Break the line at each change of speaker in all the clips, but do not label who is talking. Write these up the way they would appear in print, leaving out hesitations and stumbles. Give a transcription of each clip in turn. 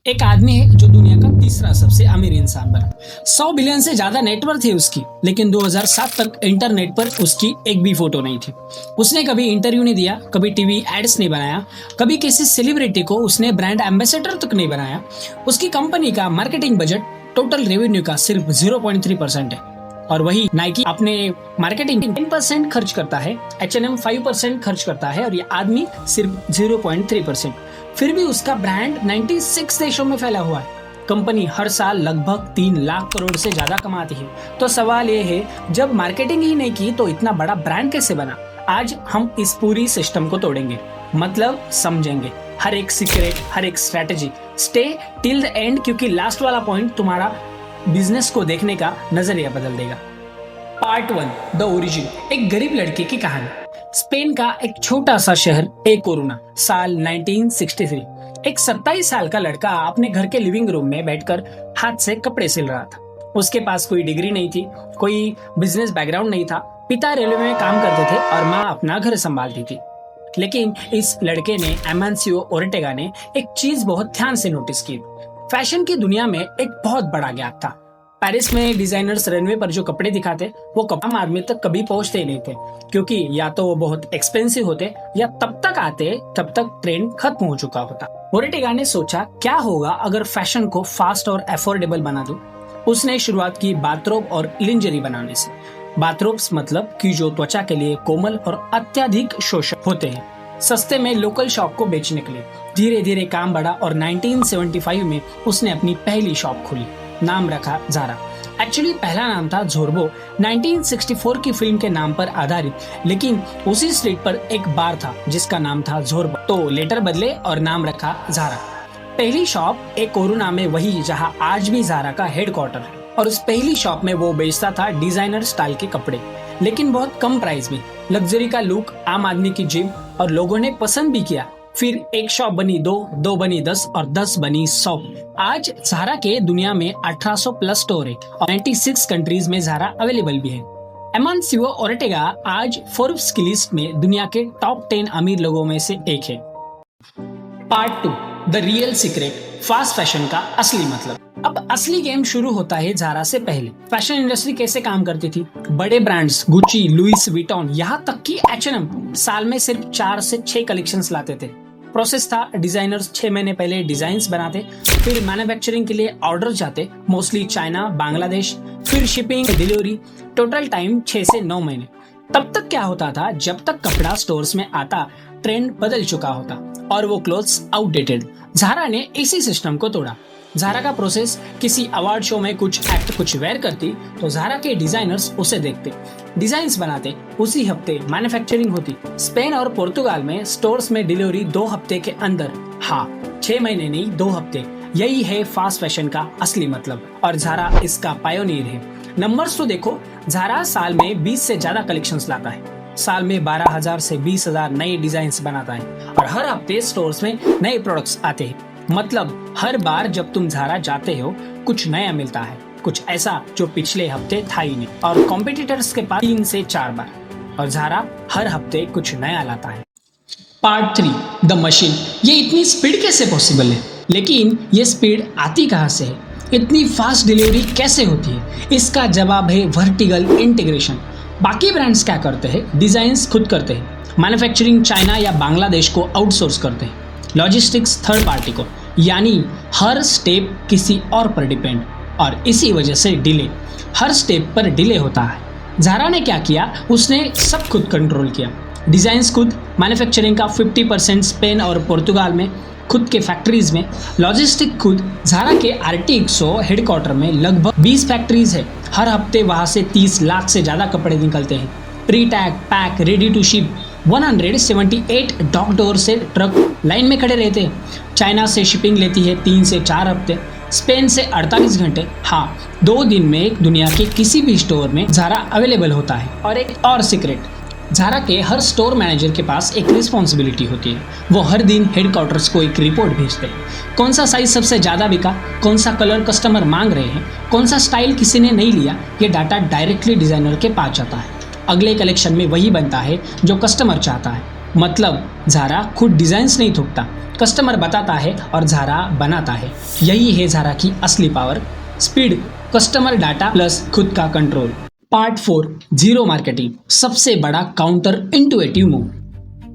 एक आदमी है जो दुनिया का तीसरा सबसे अमीर इंसान बना। 100 बिलियन से ज्यादा नेटवर्थ है उसकी, लेकिन 2007 तक इंटरनेट पर उसकी एक भी फोटो नहीं थी। उसने कभी इंटरव्यू नहीं दिया, कभी टीवी एड्स नहीं बनाया, कभी किसी सेलिब्रिटी को उसने ब्रांड एम्बेसडर तक नहीं बनाया। उसकी कंपनी का मार्केटिंग बजट टोटल रेवेन्यू का सिर्फ 0.3% है, और वही नाइकी अपने मार्केटिंग 10% खर्च करता है, H&M 5% खर्च करता है, और ये आदमी सिर्फ 0.3%। फिर भी उसका ब्रांड 96 देशों में फैला हुआ है। कंपनी हर साल लगभग 3 लाख करोड़ से ज्यादा कमाती है। तो सवाल ये है, जब मार्केटिंग ही नहीं की तो इतना बड़ा ब्रांड कैसे बना? आज हम इस पूरी सिस्टम को तोड़ेंगे, मतलब समझेंगे हर एक सीक्रेट, हर एक strategy. Stay till the end, क्योंकि लास्ट वाला पॉइंट तुम्हारा बिजनेस को देखने का नजरिया बदल देगा। Part 1, the origin. एक गरीब लड़के की कहानी। स्पेन का एक छोटा सा शहर ए कोरुना, साल 1963। एक 27 साल का लड़का अपने घर के लिविंग रूम में बैठकर हाथ से कपड़े सिल रहा था। उसके पास कोई डिग्री नहीं थी, कोई बिजनेस बैकग्राउंड नहीं था। पिता रेलवे में काम करते थे और माँ अपना घर संभालती थी। लेकिन इस लड़के ने, एमानसियो ओर्टेगा ने, एक चीज बहुत ध्यान से नोटिस की। फैशन की दुनिया में एक बहुत बड़ा गैप था। पेरिस में डिजाइनर्स रनवे पर जो कपड़े दिखाते, वो आम आदमी तक कभी पहुंचते ही नहीं थे, क्योंकि या तो वो बहुत एक्सपेंसिव होते या तब तक आते तब तक ट्रेंड खत्म हो चुका होता। ओर्टेगा ने सोचा, क्या होगा अगर फैशन को फास्ट और अफोर्डेबल बना दूं? उसने शुरुआत की बाथरोब और लिंजरी बनाने से। बाथरोब्स मतलब कि जो त्वचा के लिए कोमल और अत्यधिक शोषक होते हैं, सस्ते में लोकल शॉप को बेचने के लिए। धीरे धीरे काम बढ़ा और 1975 में उसने अपनी पहली शॉप खोली। नाम रखा ज़ारा। एक्चुअली पहला नाम था ज़ोर्बो, 1964 की फिल्म के नाम पर आधारित, लेकिन उसी स्ट्रीट पर एक बार था जिसका नाम था ज़ोर्बो, तो लेटर बदले और नाम रखा ज़ारा। पहली शॉप एक कोरुना में, वही जहां आज भी ज़ारा का हेडक्वार्टर है, और उस पहली शॉप में वो बेचता था डिजाइनर स्टाइल के कपड़े, लेकिन बहुत कम प्राइस में। लग्जरी का लुक, आम आदमी की जिम, और लोगों ने पसंद भी किया। फिर एक शॉप बनी 2, 2 बनी 10, और 10 बनी 100। आज ज़ारा के दुनिया में 1800 प्लस स्टोर है और 96 कंट्रीज में ज़ारा अवेलेबल भी है। एमानसियो ओर्टेगा आज फोर्ब्स की लिस्ट में दुनिया के टॉप 10 अमीर लोगों में से एक है। Part 2, the real secret, fast fashion का असली मतलब। अब असली गेम शुरू होता है ज़ारा से पहले। फैशन इंडस्ट्री कैसे काम करती थी? बड़े ब्रांड्स गुच्ची, लुइस विटॉन, यहाँ तक कि H&M साल में सिर्फ 4 से 6 कलेक्शंस लाते थे। प्रोसेस था, डिजाइनर्स 6 महीने पहले डिजाइन्स बनाते, फिर मैन्युफैक्चरिंग के लिए ऑर्डर जाते, मोस्टली चाइना, बांग्लादेश, फिर शिपिंग, डिलीवरी, टोटल टाइम 6 से 9 महीने। तब तक क्या होता था, जब तक कपड़ा स्टोर्स में आता, ट्रेंड बदल चुका होता और वो क्लोथ्स आउटडेटेड। ज़ारा ने इसी सिस्टम को तोड़ा। ज़ारा का प्रोसेस, किसी अवार्ड शो में कुछ वेयर करती तो ज़ारा के डिजाइनर्स उसे देखते, डिजाइन्स बनाते, उसी हफ्ते मैन्युफैक्चरिंग होती। स्पेन और पुर्तगाल में स्टोर्स में डिलीवरी 2 हफ्ते के अंदर। हाँ, 6 महीने नहीं, 2 हफ्ते। यही है फास्ट फैशन का असली मतलब, और ज़ारा इसका पायोनियर है। नंबर्स तो देखो, ज़ारा साल में 20 से ज्यादा कलेक्शंस लाता है, साल में 12,000 से 20,000 नए डिजाइन्स बनाता है, और हर हफ्ते स्टोर्स में नए प्रोडक्ट्स आते हैं। मतलब हर बार जब तुम ज़ारा जाते हो, कुछ नया मिलता है, कुछ ऐसा जो पिछले हफ्ते था ही नहीं। और कॉम्पिटिटर्स के पास 3 से 4 बार, और ज़ारा हर हफ्ते कुछ नया लाता है। Part 3, the machine. ये इतनी स्पीड कैसे पॉसिबल है? लेकिन ये स्पीड आती कहाँ से है? इतनी फास्ट डिलीवरी कैसे होती है? इसका जवाब है वर्टिकल इंटीग्रेशन। बाकी ब्रांड्स क्या करते हैं? डिजाइन्स खुद करते हैं, मैन्युफैक्चरिंग चाइना या बांग्लादेश को आउटसोर्स करते हैं, लॉजिस्टिक्स थर्ड पार्टी को, यानी हर स्टेप किसी और पर डिपेंड, और इसी वजह से डिले, हर स्टेप पर डिले होता है। ज़ारा ने क्या किया? उसने सब खुद कंट्रोल किया। डिजाइन्स खुद, मैन्युफैक्चरिंग का 50% स्पेन और पुर्तगाल में खुद के फैक्ट्रीज में, लॉजिस्टिक खुद। ज़ारा के RT100 हेडक्वार्टर में लगभग 20 फैक्ट्रीज है। हर हफ्ते वहाँ से 30 लाख से ज़्यादा कपड़े निकलते हैं। Pre tag, pack, ready to ship 178 dock door से ट्रक लाइन में खड़े रहते हैं। चाइना से शिपिंग लेती है 3 से 4 हफ्ते, स्पेन से 48 घंटे। हाँ, 2 दिन में दुनिया के किसी भी स्टोर में ज़ारा अवेलेबल होता है। और एक और सीक्रेट, ज़ारा के हर स्टोर मैनेजर के पास एक रिस्पॉन्सिबिलिटी होती है। वो हर दिन हेडक्वार्टर्स को एक रिपोर्ट भेजते हैं। कौन सा साइज सबसे ज़्यादा बिका, कौन सा कलर कस्टमर मांग रहे हैं, कौन सा स्टाइल किसी ने नहीं लिया, ये डाटा डायरेक्टली डिज़ाइनर के पास जाता है। अगले कलेक्शन में वही बनता है जो कस्टमर चाहता है। मतलब ज़ारा खुद डिजाइन्स नहीं थोपता, कस्टमर बताता है और ज़ारा बनाता है। यही है ज़ारा की असली power, speed, customer data plus खुद का कंट्रोल। पार्ट 4, जीरो मार्केटिंग, सबसे बड़ा काउंटर इंटुएटिव मूव।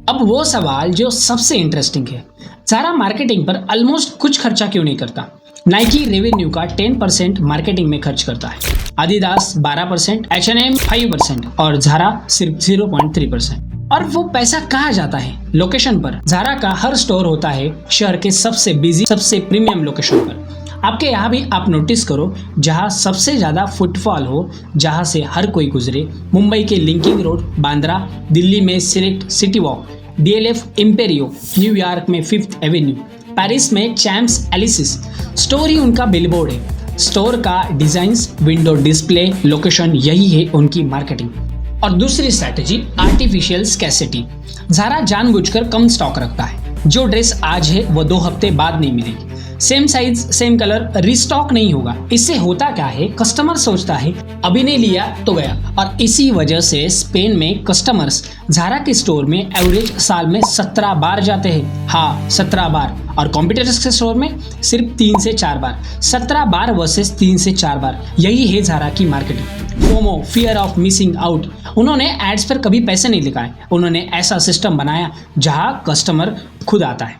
अब वो सवाल जो सबसे इंटरेस्टिंग है, ज़ारा मार्केटिंग पर ऑलमोस्ट कुछ खर्चा क्यों नहीं करता? नाइकी रेवेन्यू का 10% मार्केटिंग में खर्च करता है, आदिदास 12%, H&M 5% और ज़ारा सिर्फ 0.3%। और वो पैसा कहाँ जाता है? लोकेशन पर। ज़ारा का हर स्टोर होता है शहर के सबसे बिजी, सबसे प्रीमियम लोकेशन पर। आपके यहाँ भी आप नोटिस करो, जहाँ सबसे ज्यादा फुटफॉल हो, जहाँ से हर कोई गुजरे। मुंबई के लिंकिंग रोड, बांद्रा, दिल्ली में select city walk, DLF Imperio, New York में 5th एवेन्यू, पेरिस में चैम्प्स एलिसिस। स्टोर ही उनका बिलबोर्ड है। स्टोर का डिजाइन्स, विंडो डिस्प्ले, लोकेशन, यही है उनकी मार्केटिंग। और दूसरी स्ट्रैटेजी, आर्टिफिशियल स्कैसिटी। ज़ारा जानबूझकर कम स्टॉक रखता है। जो ड्रेस आज है वो 2 हफ्ते बाद नहीं मिलेगी। Same size, same colour, restock नहीं होगा। इससे होता क्या है, कस्टमर सोचता है अभी नहीं लिया तो गया। और इसी वजह से स्पेन में कस्टमर्स ज़ारा के स्टोर में एवरेज साल में 17 बार जाते हैं। हाँ, 17 बार। और कॉम्पिटिटर्स के स्टोर में सिर्फ 3 से 4 बार। 17 बार वर्सेस 3 से 4 बार। यही है ज़ारा की marketing. FOMO, fear of missing out. उन्होंने एड्स पर कभी पैसे नहीं लगाए, उन्होंने ऐसा सिस्टम बनाया जहां कस्टमर खुद आता है।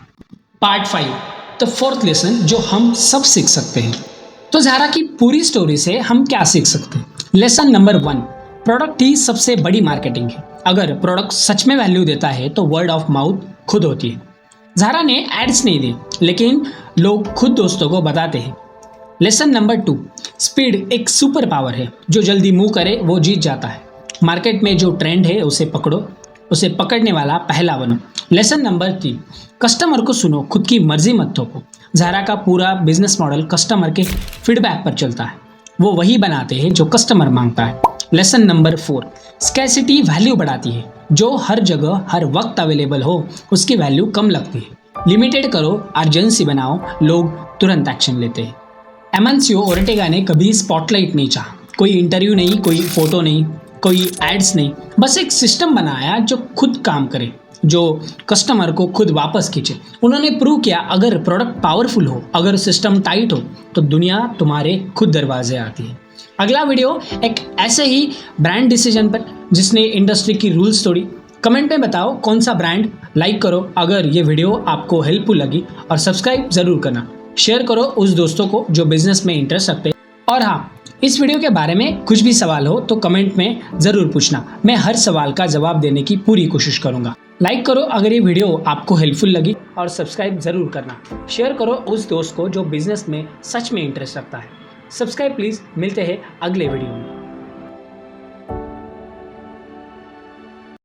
पार्ट 5, द 4th लेसन जो हम सब सीख सकते हैं। तो ज़ारा की पूरी स्टोरी से हम क्या सीख सकते हैं? लेसन नंबर 1, प्रोडक्ट ही सबसे बड़ी मार्केटिंग है। अगर प्रोडक्ट सच में वैल्यू देता है तो वर्ड ऑफ माउथ खुद होती है। ज़ारा ने एड्स नहीं दिए, लेकिन लोग खुद दोस्तों को बताते हैं। लेसन नंबर 2, स्पीड एक सुपर पावर है। जो जल्दी मूव करे वो जीत जाता है। मार्केट में जो ट्रेंड है उसे पकड़ो, उसे पकड़ने वाला पहला बनो। लेसन नंबर 3, कस्टमर को सुनो, खुद की मर्जी मत थोपो। ज़ारा का पूरा बिजनेस मॉडल कस्टमर के फीडबैक पर चलता है। वो वही बनाते हैं जो कस्टमर मांगता है। लेसन नंबर 4, स्कैसिटी वैल्यू बढ़ाती है। जो हर जगह हर वक्त अवेलेबल हो उसकी वैल्यू कम लगती है। लिमिटेड करो, अर्जेंसी बनाओ, लोग तुरंत एक्शन लेते हैं। एमनसीओ ओर्टेगा ने कभी स्पॉटलाइट नहीं चाहा, कोई इंटरव्यू नहीं, कोई फोटो नहीं, कोई एड्स नहीं, बस एक सिस्टम बनाया जो खुद काम करे, जो कस्टमर को खुद वापस खींचे। उन्होंने प्रूव किया, अगर प्रोडक्ट पावरफुल हो, अगर सिस्टम टाइट हो, तो दुनिया तुम्हारे खुद दरवाजे आती है। अगला वीडियो एक ऐसे ही ब्रांड डिसीजन पर जिसने इंडस्ट्री की रूल्स तोड़ी। कमेंट में बताओ कौन सा ब्रांड। लाइक करो अगर ये वीडियो आपको हेल्पफुल लगी, और सब्सक्राइब जरूर करना। शेयर करो उस दोस्तों को जो बिजनेस में इंटरेस्ट रखते हैं। और हाँ, इस वीडियो के बारे में कुछ भी सवाल हो तो कमेंट में ज़रूर पूछना, मैं हर सवाल का जवाब देने की पूरी कोशिश करूंगा। लाइक करो अगर ये वीडियो आपको हेल्पफुल लगी, और सब्सक्राइब ज़रूर करना। शेयर करो उस दोस्त को जो बिजनेस में सच में इंटरेस्ट रखता है। Subscribe please. मिलते हैं अगले वीडियो में।